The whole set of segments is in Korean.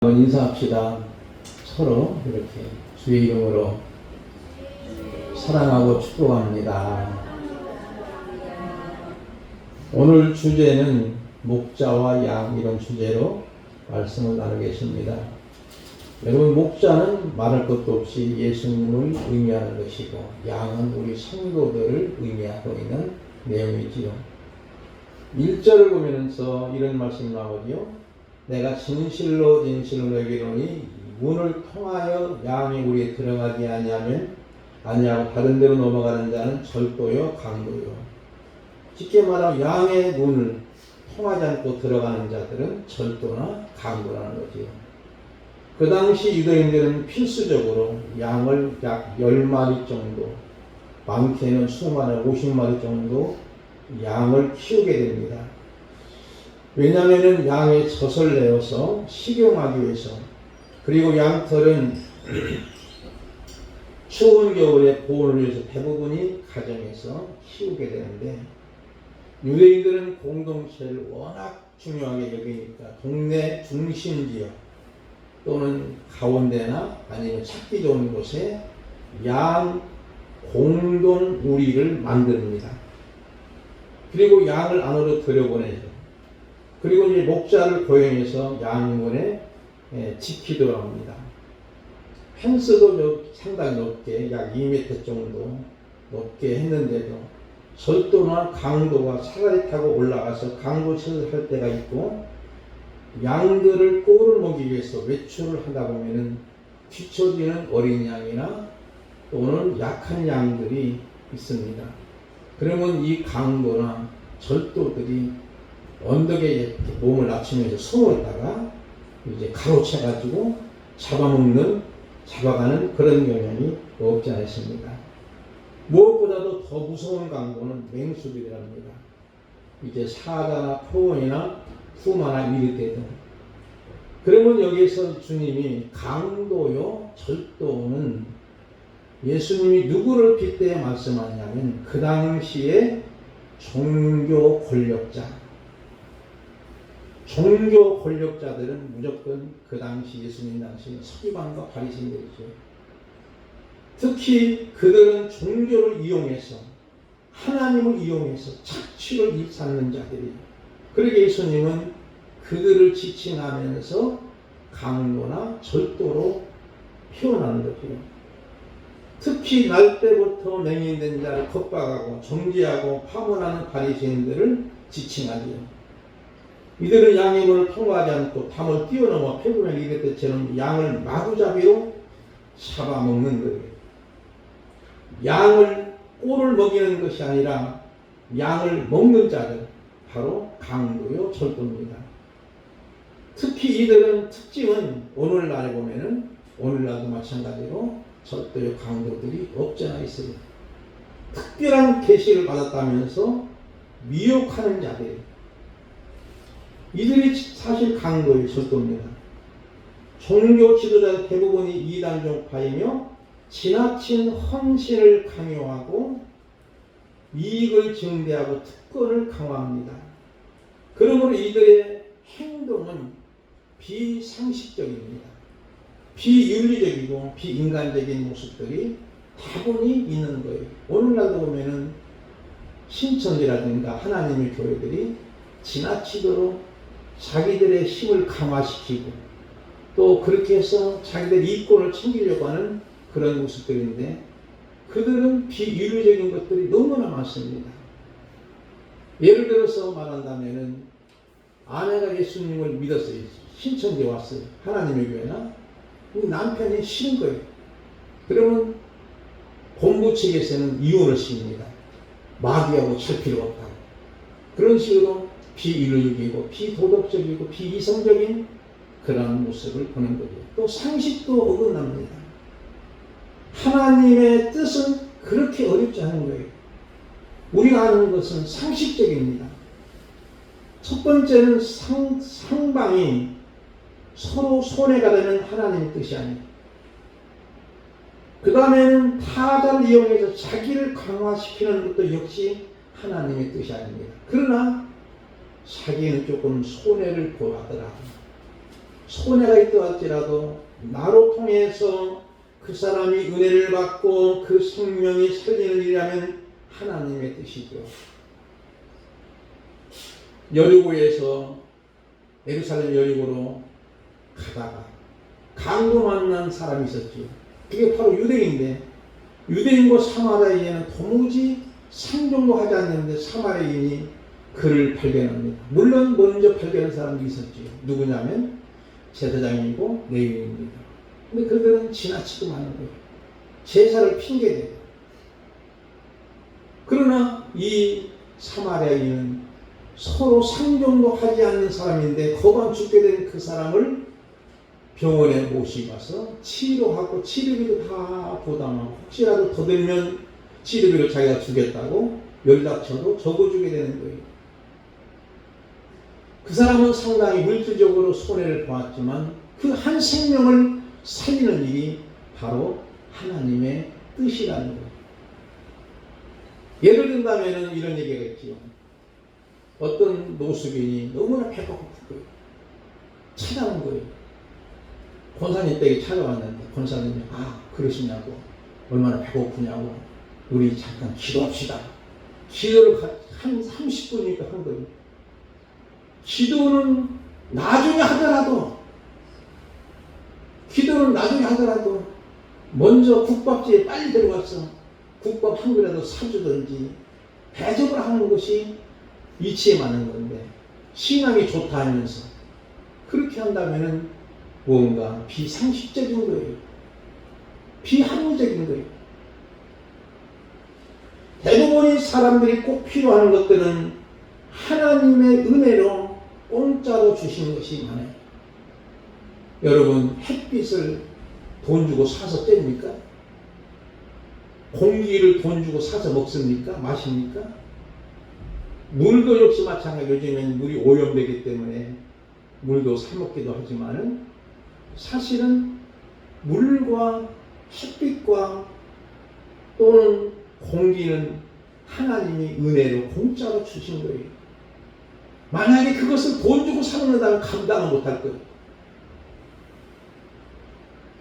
한번 인사합시다. 서로 이렇게 주의 이름으로 사랑하고 축복합니다. 오늘 주제는 목자와 양, 이런 주제로 말씀을 나누겠습니다. 여러분, 목자는 말할 것도 없이 예수님을 의미하는 것이고, 양은 우리 성도들을 의미하고 있는 내용이지요. 1절을 보면서 이런 말씀이 나오지요. 내가 진실로 너에게 이르노니 문을 통하여 양이 우리에 들어가지 아니하고 다른 데로 넘어가는 자는 절도요 강도요. 쉽게 말하면 양의 문을 통하지 않고 들어가는 자들은 절도나 강도라는 거지요. 그 당시 유대인들은 필수적으로 양을 약 10마리 정도, 많게는 20마리, 50마리 정도 양을 키우게 됩니다. 왜냐하면 양의 젖을 내어서 식용하기 위해서, 그리고 양털은 추운 겨울에 보온을 위해서 대부분이 가정에서 키우게 되는데, 유대인들은 공동체를 워낙 중요하게 여기니까 동네 중심지역 또는 가운데나 아니면 찾기 좋은 곳에 양 공동 우리를 만듭니다. 그리고 양을 안으로 들여보내죠. 그리고 이제 목자를 고용해서 양문에 지키도록 합니다. 펜스도 상당히 높게 약 2m 정도 높게 했는데도 절도나 강도가 사다리 타고 올라가서 강도짓을 할 때가 있고, 양들을 꼴을 먹이기 위해서 외출을 하다 보면은 뒤처지는 어린 양이나 또는 약한 양들이 있습니다. 그러면 이 강도나 절도들이 언덕에 몸을 낮추면서 숨어있다가 이제 가로채가지고 잡아가는 그런 경향이 없지 않습니다. 무엇보다도 더 무서운 강도는 맹수들이랍니다. 이제 사자나 표원이나 푸마나 미르테 등. 그러면 여기서 주님이 강도요 절도는 예수님이 누구를 빗대어 말씀하냐면 그 당시에 종교 권력자들은 무조건 그 당시 예수님 당시 서기관과 바리새인들이죠. 특히 그들은 종교를 이용해서, 하나님을 이용해서 착취를 쌓는 자들이에요. 그러게 예수님은 그들을 지칭하면서 강도나 절도로 표현하는 거죠. 특히 날 때부터 맹인된 자를 겁박하고 정죄하고 파문하는 바리새인들을 지칭하지요. 이들은 양의 문을 통과하지 않고 담을 뛰어넘어 표범에 이를 때처럼 양을 마구잡이로 잡아먹는 거예요. 양을 꼴을 먹이는 것이 아니라 양을 먹는 자들, 바로 강도요 절도입니다. 특히 이들은 특징은 오늘날에 보면은 오늘날도 마찬가지로 절도요 강도들이 없지 않아 있어요. 특별한 계시를 받았다면서 미혹하는 자들, 이들이 사실 강도의 절도입니다. 종교 지도자 대부분이 이단종파이며 지나친 헌신을 강요하고 이익을 증대하고 특권을 강화합니다. 그러므로 이들의 행동은 비상식적입니다. 비윤리적이고 비인간적인 모습들이 다분히 있는 거예요. 오늘날도 보면은 신천지라든가 하나님의 교회들이 지나치도록 자기들의 힘을 강화시키고 또 그렇게 해서 자기들 이권을 챙기려고 하는 그런 모습들인데, 그들은 비윤리적인 것들이 너무나 많습니다. 예를 들어서 말한다면은 아내가 예수님을 믿었어요. 신천지에 왔어요. 하나님의 교회나. 남편이 싫은 거예요. 그러면 본부 측에서는 이혼을 시킵니다. 마귀하고 찰 필요가 없다고. 그런 식으로 비윤리적이고 비도덕적이고 비이성적인 그런 모습을 보는 거죠. 또 상식도 어긋납니다. 하나님의 뜻은 그렇게 어렵지 않은 거예요. 우리가 아는 것은 상식적입니다. 첫 번째는 상방이 서로 손해가 되는 하나님의 뜻이 아니에요. 그 다음에는 타자를 이용해서 자기를 강화시키는 것도 역시 하나님의 뜻이 아닙니다. 그러나 자기는 조금 손해를 보하더라도 손해가 있다 할지라도 나로 통해서 그 사람이 은혜를 받고 그 생명이 살리는 일이라면 하나님의 뜻이죠. 여리고에서 예루살렘 여리고로 가다가 강도 만난 사람이 있었죠. 그게 바로 유대인인데 유대인과 사마리아인은 도무지 상종도 하지 않는데 사마리아인이 그를 발견합니다. 물론 먼저 발견한 사람도 있었죠. 누구냐면 제사장이고 레위인입니다. 근데 그들은 지나치고 마는 거예요. 제사를 핑계대요. 그러나 이 사마리아인은 서로 상종도 하지 않는 사람인데 거반 죽게 된 그 사람을 병원에 모시고 가서 치료하고 치료비도 다 부담하고 혹시라도 더 들면 치료비를 자기가 주겠다고 연락처도 적어주게 되는 거예요. 그 사람은 상당히 물질적으로 손해를 보았지만 그 한 생명을 살리는 일이 바로 하나님의 뜻이라는 거예요. 예를 든다면 이런 얘기가 있지요. 어떤 노숙인이 너무나 배가 고픈 거예요. 찾아온 거예요. 권사님 댁에 찾아왔는데 권사님이 그러시냐고 얼마나 배고프냐고 우리 잠깐 기도합시다. 기도를 한 30분이니까 한 거예요. 기도는 나중에 하더라도 먼저 국밥집에 빨리 들어가서 국밥 한 그릇이라도 사주든지 대접을 하는 것이 이치에 맞는 건데 신앙이 좋다 하면서 그렇게 한다면은 무언가 비상식적인 거예요. 비합리적인 거예요. 대부분의 사람들이 꼭 필요한 것들은 하나님의 은혜로 공짜로 주시는 것이 많아요. 여러분 햇빛을 돈 주고 사서 쬐입니까? 공기를 돈 주고 사서 먹습니까? 마십니까? 물도 역시 마찬가지로 요즘엔 물이 오염되기 때문에 물도 사 먹기도 하지만은 사실은 물과 햇빛과 또는 공기는 하나님이 은혜로 공짜로 주신 거예요. 만약에 그것을 돈 주고 사 먹는다면 감당을 못할 거예요.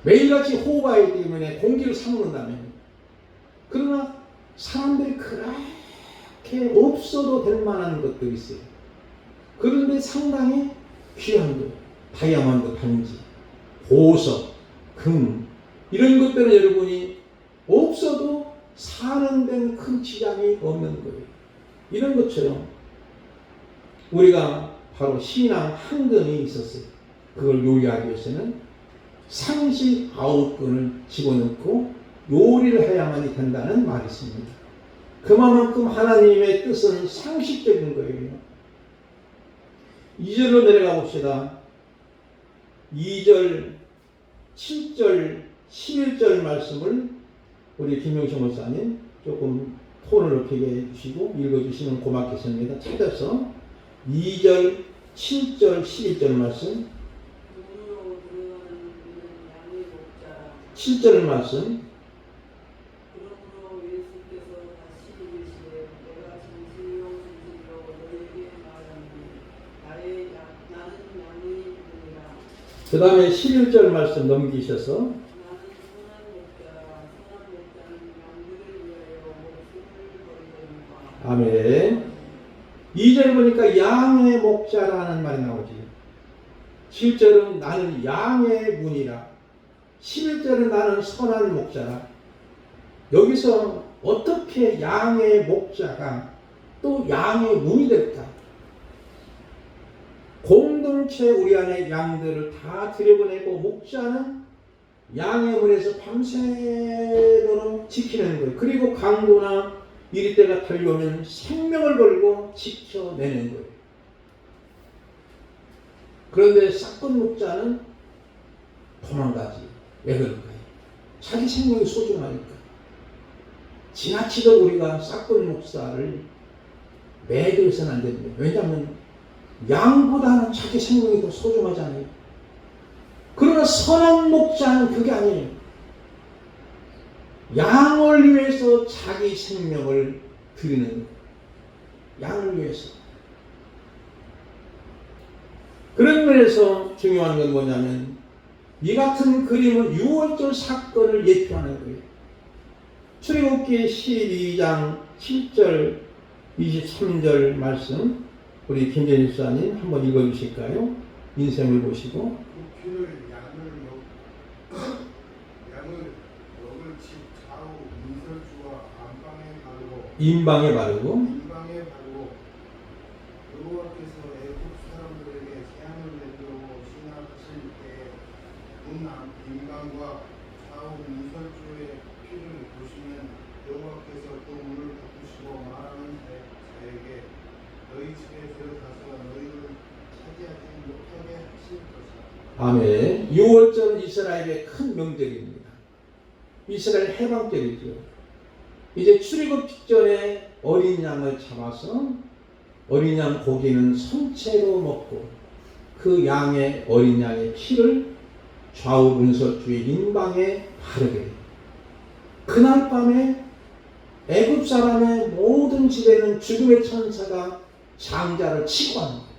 매일같이 호흡하기 때문에 공기를 사 먹는다면 그러나 사람들이 그렇게 없어도 될 만한 것들이 있어요. 그런데 상당히 귀한 거예요. 다이아몬드 반지, 보석, 금 이런 것들은 여러분이 없어도 사는 데는 큰 지장이 없는 거예요. 이런 것처럼 우리가 바로 신앙 한근이 있었어요. 그걸 요리하기 위해서는 상식 9근을 집어넣고 요리를 해야만이 된다는 말이 있습니다. 그만큼 하나님의 뜻은 상식적인 거예요. 2절로 내려가 봅시다. 2절, 7절, 11절 말씀을 우리 김용식 목사님 조금 톤을 높이게 해주시고 읽어주시면 고맙겠습니다. 찾아서 2절, 7절, 11절 말씀 7절 말씀 그러므로 예수께서 다시 이르시되 내가 진실로 너희에게 말하노니 나는 양의 분이라. 그 다음에 11절 말씀 넘기셔서 나는 선한 목자는 양들을 위하여 목숨을 버리려니와. 아멘. 2절 보니까 양의 목자라는 말이 나오지. 7절은 나는 양의 문이라. 11절은 나는 선한 목자라. 여기서 어떻게 양의 목자가 또 양의 문이 될까? 공동체 우리 안에 양들을 다 들여보내고 목자는 양의 문에서 밤새도록 지키는 거예요. 그리고 강도나 이리때가 달려오면 생명을 걸고 지켜내는 거예요. 그런데 싹건 목자는 도망가지. 왜 그럴까요? 자기 생명이 소중하니까. 지나치게 우리가 싹건 목사를 매도해서는 안 됩니다. 왜냐하면 양보다는 자기 생명이 더 소중하잖아요. 그러나 선한 목자는 그게 아니에요. 양을 위해서 자기 생명을 드리는 거예요. 양을 위해서. 그런 면에서 중요한 건 뭐냐면 이 같은 그림은 6월절 사건을 예표하는 거예요. 출애굽기 12장 7절 23절 말씀 우리 김재일 집사님 한번 읽어주실까요? 인생을 보시고 그 피를 양을 먹을 집 좌우 문설주와 안방에 바르고 인방에 바르고 인방에 바르고 여호와께서 애굽 사람들에게 재앙을 내리려고 진압하실 때에 문 인방과 좌우 문설주의 피를 보시면 여호와께서 그 문을 닫으시고 말하는 자에게 너희 집에 들어가서 너희를 차지하지 못하게 하실 것이다. 아멘. 6월절은 이스라엘의 큰 명절입니다. 이스라엘 해방절이죠. 이제 출애굽 직전에 어린 양을 잡아서 어린 양 고기는 선체로 먹고 그 양의 어린 양의 피를 좌우 문설주의 인방에 바르게 돼요. 그날 밤에 애굽 사람의 모든 집에는 죽음의 천사가 장자를 치고 하는 거예요.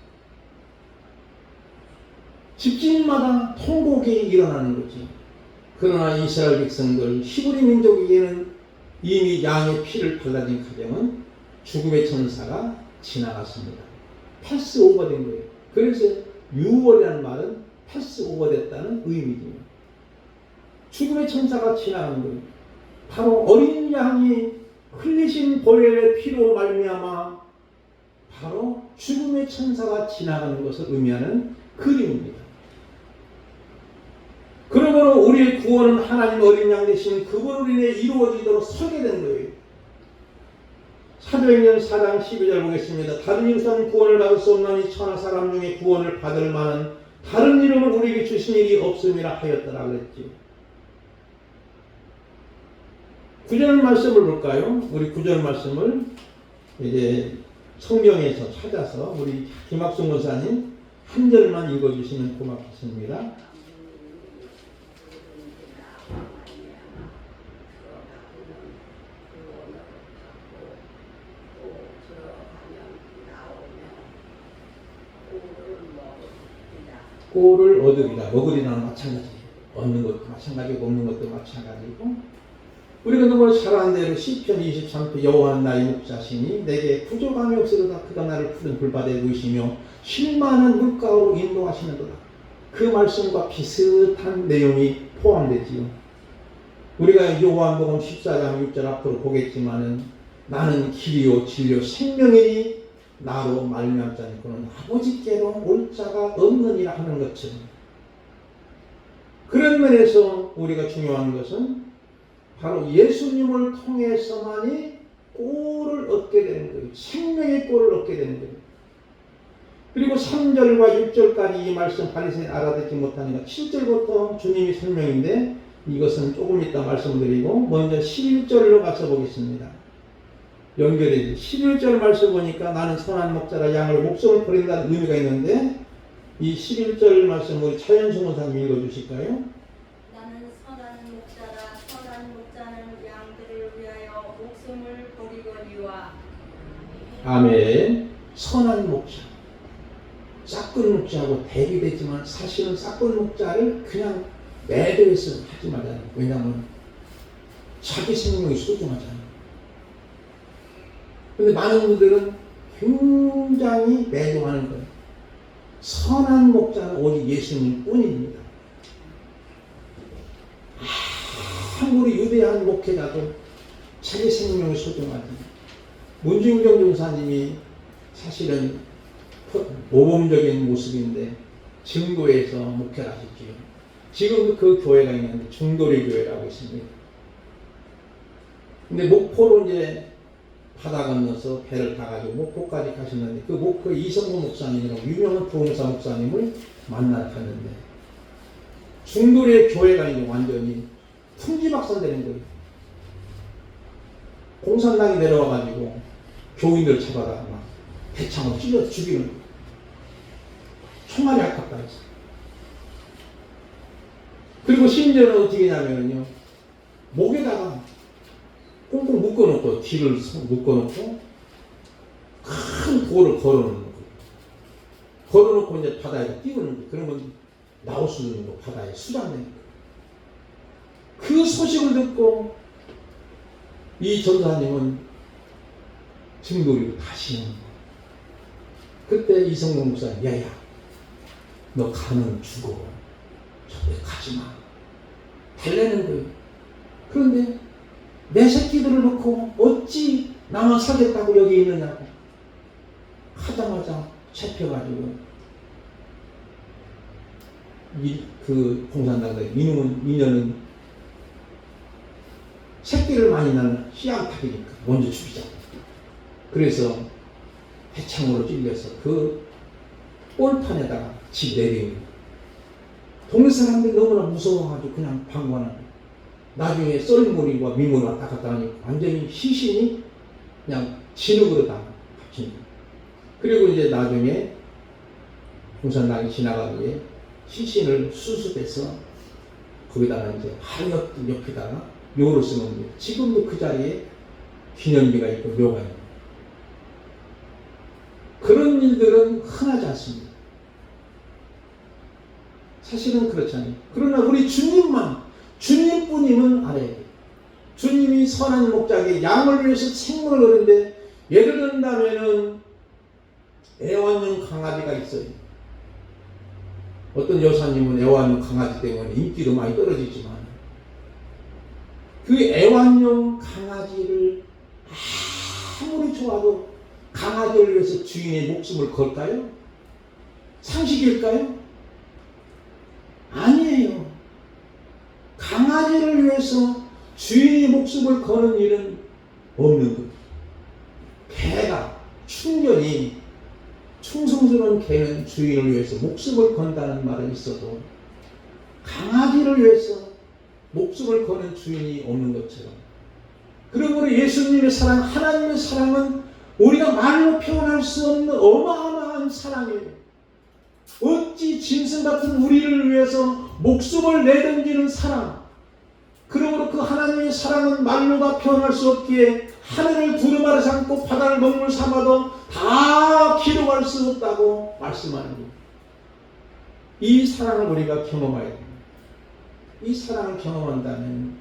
집집마다 통곡이 일어나는 거지. 그러나 이스라엘 백성들 히브리 민족에게는 이미 양의 피를 발라진 가정은 죽음의 천사가 지나갔습니다. 패스오버 된 거예요. 그래서 6월이라는 말은 패스오버 됐다는 의미입니다. 죽음의 천사가 지나간 거예요. 바로 어린 양이 흘리신 보혈의 피로 말미암아 바로 죽음의 천사가 지나가는 것을 의미하는 그림입니다. 그러므로 우리의 구원은 하나님 어린 양 되신 그분으로 인해 이루어지도록 서게 된 거예요. 사도행전 4장 12절 보겠습니다. 다른 이로서는 구원을 받을 수 없나니 천하 사람 중에 구원을 받을 만한 다른 이름을 우리에게 주신 일이 없음이라 하였더라 그랬죠. 구절 말씀을 볼까요? 우리 구절 말씀을 이제 성경에서 찾아서 우리 김학순 권사님 한 절만 읽어주시면 고맙겠습니다. 꼴을 얻으리라. 먹으리라는 마찬가지예요. 얻는 것도 마찬가지고 먹는 것도 마찬가지고 우리가 너무 잘 아는 대로 시편 23편 여호와는 나의 목자시니 내게 부족함이 없으리로다. 그가 나를 푸른 불바다에 누이시며 쉴만한 물가로 인도하시는도다. 그 말씀과 비슷한 내용이 포함되지요. 우리가 요한복음 14장 6절 앞으로 보겠지만은 나는 길이요 진리요 생명이니 나로 말미암지 않고는 아버지께로 올 자가 없느니라 하는 것처럼 그런 면에서 우리가 중요한 것은 바로 예수님을 통해서만이 꼴을 얻게 되는 거예요. 생명의 꼴을 얻게 되는 거예요. 그리고 3절과 6절까지 이 말씀 바리새인이 알아듣지 못하니까 7절부터 주님이 설명인데 이것은 조금 이따 말씀드리고 먼저 11절로 가서 보겠습니다. 연결해 11절 말씀 보니까 나는 선한 목자라 양을 목숨을 버린다는 의미가 있는데 이 11절 말씀 우리 차현수 목사님 읽어주실까요? 나는 선한 목자라 선한 목자는 양들을 위하여 목숨을 버리거니와. 아멘. 선한 목자. 싹근 목자하고 대비되지만 사실은 싹근 목자를 그냥 매도해서 하지 말아요. 왜냐하면 자기 생명이 소중하잖아요. 근데 많은 분들은 굉장히 매도하는 거예요. 선한 목자는 오직 예수님 뿐입니다. 아무리 유대한 목회자도 자기 생명이 소중하지. 문중경 전사님이 사실은 모범적인 모습인데 증도에서 목회를 하셨지요. 지금도 그 교회가 있는데 중도리 교회라고 있습니다. 근데 목포로 이제 바다 건너서 배를 타가지고 목포까지 가셨는데 그 목포 이성모 목사님이라고 유명한 부흥사 목사님을 만나러 갔는데 중도리의 교회가 이제 완전히 풍지박산되는 거예요. 공산당이 내려와가지고 교인들 잡아다가 막 대창으로 찔러 죽이는 거예요. 총알이 아깝다 해서. 그리고 심지어는 어떻게 하냐면요 목에다가 꽁꽁 묶어놓고 뒤를 묶어놓고 큰 돌을 걸어놓는 거예요. 걸어놓고 이제 바다에 띄우는 거예요. 그러면 나올 수 있는 거 바다에 수장되는 거예요. 그 소식을 듣고 이 전사님은 증거리로 다시 오는 거예요. 그때 이성동 목사님, 야야, 너 가면 죽어. 절대 가지 마. 달래는 거예요. 그런데 내 새끼들을 놓고 어찌 나만 살겠다고 여기 있느냐고 하자마자 잡혀가지고 그 공산당들 민영은 새끼를 많이 낳는 씨앗탑이니까 먼저 죽이자. 그래서 해창으로 찔려서 그 올판에다가 집 내리는 동네 사람들이 너무나 무서워가지고 그냥 방관하는 거예요. 나중에 썰물이와 민물 왔다 갔다 하니까 완전히 시신이 그냥 진흙으로 다 합칩니다. 그리고 이제 나중에 공산당이 지나가기에 시신을 수습해서 거기다가 이제 한옆 옆에다가 묘를 쓰는 거예요. 지금도 그 자리에 기념비가 있고 묘가 있는 거예요. 그런 일들은 흔하지 않습니다. 사실은 그렇잖아요. 그러나 우리 주님뿐임은 알아야 돼요. 주님이 선한 목자에게 양을 위해서 생명을 거는데 예를 든다면은 애완용 강아지가 있어요. 어떤 여사님은 애완용 강아지 때문에 인기도 많이 떨어지지만 그 애완용 강아지를 아무리 좋아도 강아지를 위해서 주인의 목숨을 걸까요? 상식일까요? 아니에요. 강아지를 위해서 주인의 목숨을 거는 일은 없는 거예요. 개가, 충견이, 충성스러운 개는 주인을 위해서 목숨을 건다는 말은 있어도 강아지를 위해서 목숨을 거는 주인이 없는 것처럼, 그러므로 예수님의 사랑, 하나님의 사랑은 우리가 말로 표현할 수 없는 어마어마한 사랑이에요. 어찌 짐승 같은 우리를 위해서 목숨을 내던지는 사랑. 그러므로 그 하나님의 사랑은 말로가 표현할 수 없기에 하늘을 두루마리 삼고 바다를 먹물 삼아도 다 기록할 수 없다고 말씀하는 거예요. 이 사랑을 우리가 경험해야 됩니다. 이 사랑을 경험한다면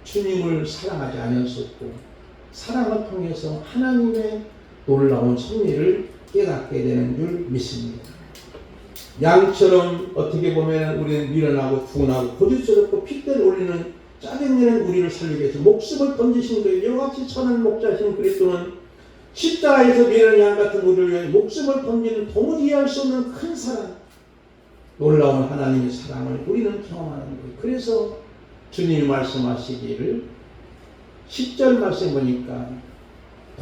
주님을 사랑하지 않을 수 없고 사랑을 통해서 하나님의 놀라운 섭리를 깨닫게 되는 줄 믿습니다. 양처럼 어떻게 보면 우리는 미련하고 둔하고 고집스럽고 핏대를 올리는 짜증내는 우리를 살리기 위해서 목숨을 던지신 거예요. 이와 같이 선한 목자신 그리스도는 십자가에서 미련한 양 같은 우리를 위해 목숨을 던지는 도무지 이해할 수 없는 큰 사랑, 놀라운 하나님의 사랑을 우리는 경험하는 거예요. 그래서 주님이 말씀하시기를 10절 말씀 보니까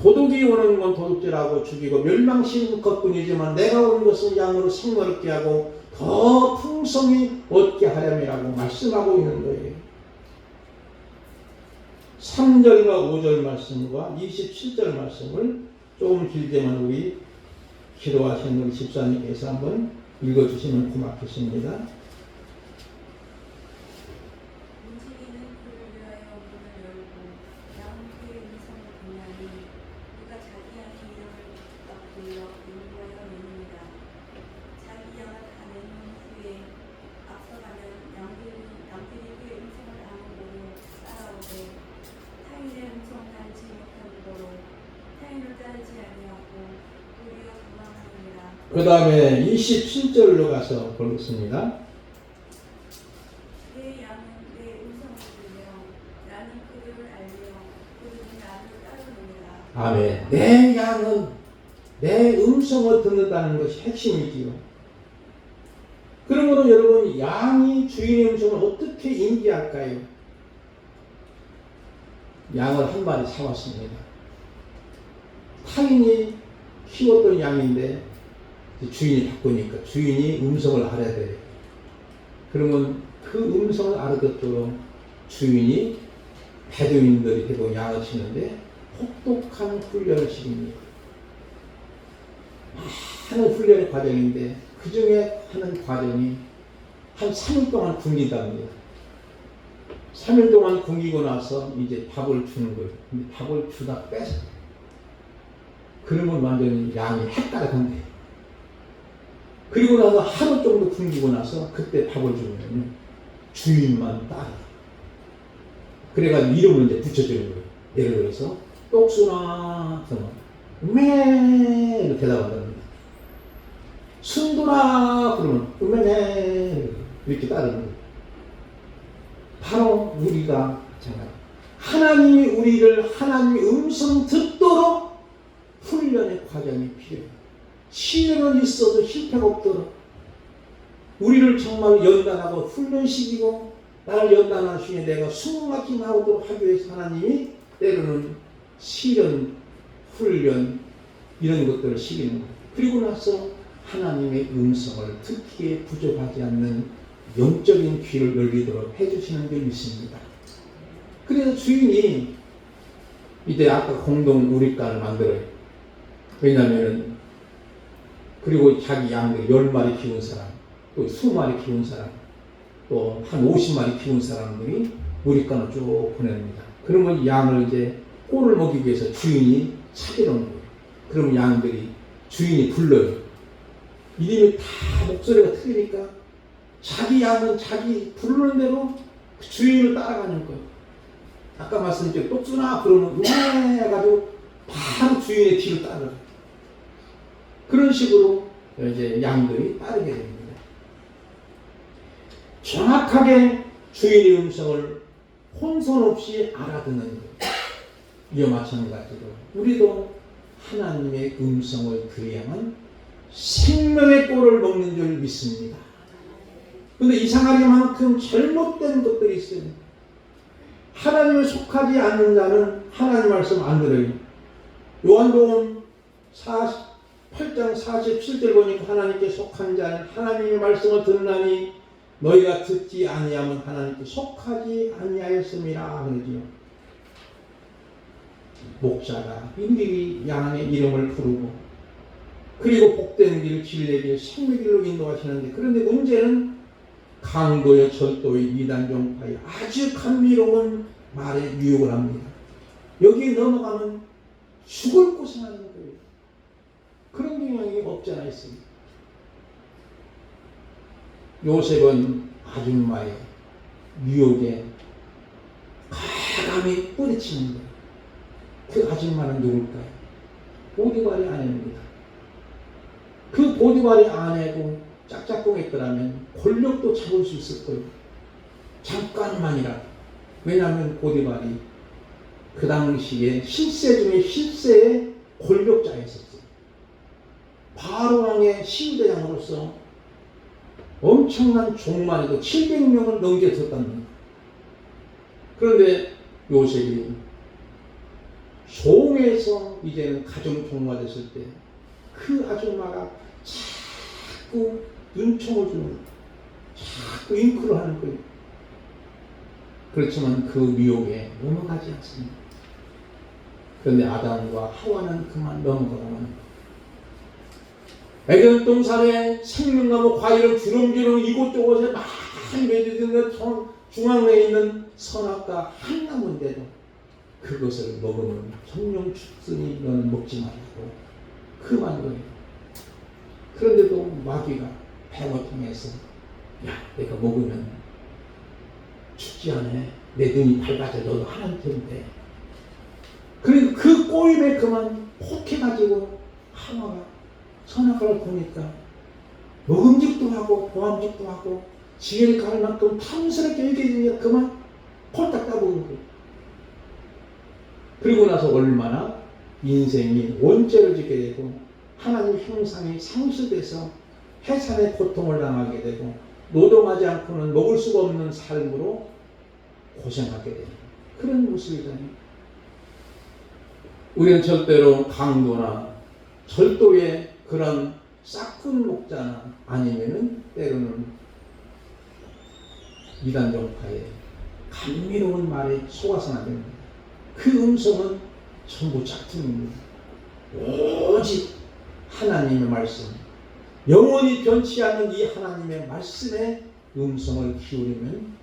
도둑이 오는 건 도둑질하고 죽이고 멸망시키는 것뿐이지만 내가 온 것은 양으로 생명을 얻게 하고 더 풍성히 얻게 하려니라고 말씀하고 있는 거예요. 3절과 5절 말씀과 27절 말씀을 조금 길게만 우리 기도하시는 우리 집사님께서 한번 읽어주시면 고맙겠습니다. 움직이는 그를 위하여 문을 열고 양의 음성을 듣나니 그가 자기한테 이름을 딱 불러 인도하여 내느니라. 자기 양을 다 내놓은 후에 앞서가면 양들이 그의 음성을 아는 고로 따라오되 타인의 음성 알지 못한 고로 타인을 따르지 아니하고 도리어 도망하느니라. 그 다음에 27절로 가서 보겠습니다. 내 양은 내 음성을 들으며 나는 그들을 알며 그들은 나를 따르느니라. 아멘. 내 양은 내 음성을 듣는다는 것이 핵심이지요. 그러므로 여러분, 양이 주인의 음성을 어떻게 인지할까요? 양을 한 마리 사왔습니다. 타인이 키웠던 양인데 주인이 바꾸니까 주인이 음성을 알아야 돼요. 그러면 그 음성을 알아듣도록 주인이 배도인들이 되고 양을 치는데 혹독한 훈련을 시킵니다. 많은 훈련의 과정인데 그 중에 하는 과정이 한 3일 동안 굶긴답니다. 3일 동안 굶기고 나서 이제 밥을 주는 거예요. 근데 밥을 주다 뺏어. 그러면 완전히 양이 헷갈아간대요. 그리고 나서 하루 정도 굶기고 나서 그때 밥을 주면 주인만 따라. 그래가지고 이름을 이제 붙여주는 거예요. 예를 들어서 똑순아 그러면 매 이렇게 대답한답니다. 순돌아 그러면 매 이렇게 따르는 거예요. 바로 우리가 하나님이 우리를 하나님의 음성 듣도록 훈련의 과정이 필요해요. 시련은 있어도 실패가 없도록 우리를 정말 연단하고 훈련시키고 나를 연단하시니 내가 숨막히 나오도록 하기 위해서 하나님이 때로는 시련, 훈련 이런 것들을 시키는 거예요. 그리고 나서 하나님의 음성을 듣기에 부족하지 않는 영적인 귀를 열리도록 해주시는 줄 믿습니다. 그래서 주인이 이제 아까 공동 우리과를 만들어요. 왜냐하면 그리고 자기 양들 10마리 키운 사람, 또 20마리 키운 사람, 또 한 50마리 키운 사람들이 우리과를 쭉 보냅니다. 그러면 양을 이제 꼴을 먹이기 위해서 주인이 찾으러 오는 거예요. 그러면 양들이 주인이 불러요. 이름이 다 목소리가 틀리니까 자기 양은 자기 부르는 대로 그 주인을 따라가는 거예요. 아까 말씀드린 똑순아 그러면 네 해가지고 바로 주인의 뒤를 따라가요. 그런 식으로 이제 양들이 따르게 됩니다. 정확하게 주인의 음성을 혼선 없이 알아듣는 것. 이와 마찬가지로 우리도 하나님의 음성을 들어야만 생명의 꼴을 먹는 줄 믿습니다. 그런데 이상하게만큼 잘못된 것들이 있어요. 하나님에 속하지 않는 자는 하나님 말씀 안 들어요. 요한복음 8장 47절 보니까 하나님께 속한 자는 하나님의 말씀을 듣나니 너희가 듣지 아니하면 하나님께 속하지 아니하였음이라 그러지요. 목자가 일일이 양의 이름을 부르고 그리고 복된 길, 진리의 길, 생명의 길로 인도하시는데 그런데 문제는 강도여 절도의 이단 종파의 아주 감미로운 말에 유혹을 합니다. 여기에 넘어가면 죽을 고생하는 거예요. 그런 경향이 없지 않아 있습니다. 요셉은 아줌마의 유혹에 과감히 뿌리치는 거예요. 그 아줌마는 누굴까요? 보디발의 아내입니다. 그 보디발의 아내고 짝짝꿍했더라면 권력도 잡을 수 있을 거예요. 잠깐만이라도. 왜냐하면 보디발이 그 당시에 실세 중에 실세의 권력자였었어요. 바로왕의 시위대장으로서 엄청난 종말에도 700명을 넘겨섰답니다. 그런데 요셉이 종에서 이제는 가정 종가 됐을 때 그 아줌마가 자꾸 눈총을 주는 거예요. 자꾸 잉크를 하는 거예요. 그렇지만 그 미혹에 넘어가지 않습니다. 그런데 아담과 하와는 그만 넘어가고만 에덴 동산에 생명나무 과일을 주렁주렁 이곳저곳에 많이 맺어진 중앙에 있는 선악과 한 나무인데도 그것을 먹으면 성령 축순이 너는 먹지 말라고 그만 거예요. 그런데도 마귀가 뱀을 통해서 야 내가 먹으면 죽지 않아. 내 눈이 밝아져. 너도 하나님 텐데. 그리고 그 꼬임에 그만 혹해가지고 하와가 선악과를 보니까 먹음직도 하고 보암직도 하고 지혜를 가할 만큼 탐스럽게 얘기해주니까 그만 홀딱 따보는 거예요. 그리고 나서 얼마나 인생이 원죄를 짓게 되고 하나님 형상이 상실돼서 해산의 고통을 당하게 되고 노동하지 않고는 먹을 수가 없는 삶으로 고생하게 되는 그런 모습이잖아요. 우리는 절대로 강도나 절도의 그런 싹군 목자나 아니면은 때로는 이단 종파의 감미로운 말에 속아서는 안 됩니다. 그 음성은 전부 짝퉁입니다. 오직 하나님의 말씀, 영원히 변치 않는 이 하나님의 말씀의 음성을 기울이면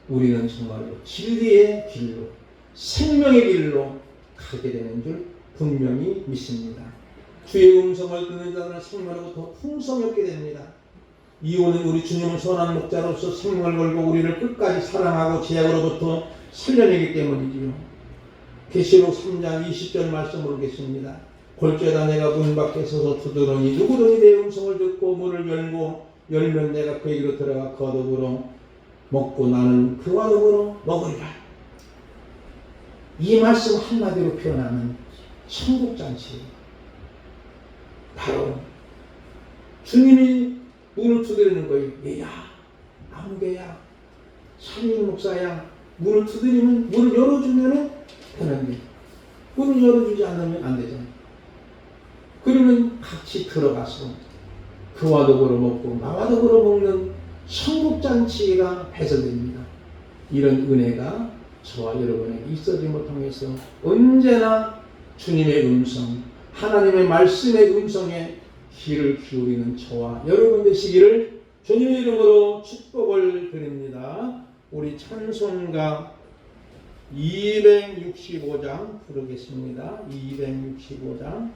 우리는 정말로 진리의 길로, 생명의 길로 가게 되는 줄 분명히 믿습니다. 주의 음성을 듣는 자는 생명으로 더 풍성하게 됩니다. 이오는 우리 주님은 선한 목자로서 생명을 걸고 우리를 끝까지 사랑하고 죄악으로부터 살려내기 때문이지요. 계시록 3장 20절 말씀으로 계십니다. 볼지어다 내가 문 밖에 서서 두드러니 누구든지 내 음성을 듣고 문을 열면 내가 그에게로 들어가 더불어 먹고 나는 그와 더불어 먹으리라. 이 말씀 한마디로 표현하면 천국잔치. 바로 주님이 문을 두드리는 거예요. 얘야, 아무개야, 참인 목사야. 문을 두드리면, 문을 열어주면은 되는데 문을 열어주지 않으면 안 되잖아요. 그러면 같이 들어가서 그와 더불어 먹고 나와 더불어 먹는 천국잔치가 훼손됩니다. 이런 은혜가 저와 여러분에게 있어짐을 통해서 언제나 주님의 음성, 하나님의 말씀의 음성에 귀를 기울이는 저와 여러분 되시기를 주님의 이름으로 축복을 드립니다. 우리 찬송가 265장 부르겠습니다. 265장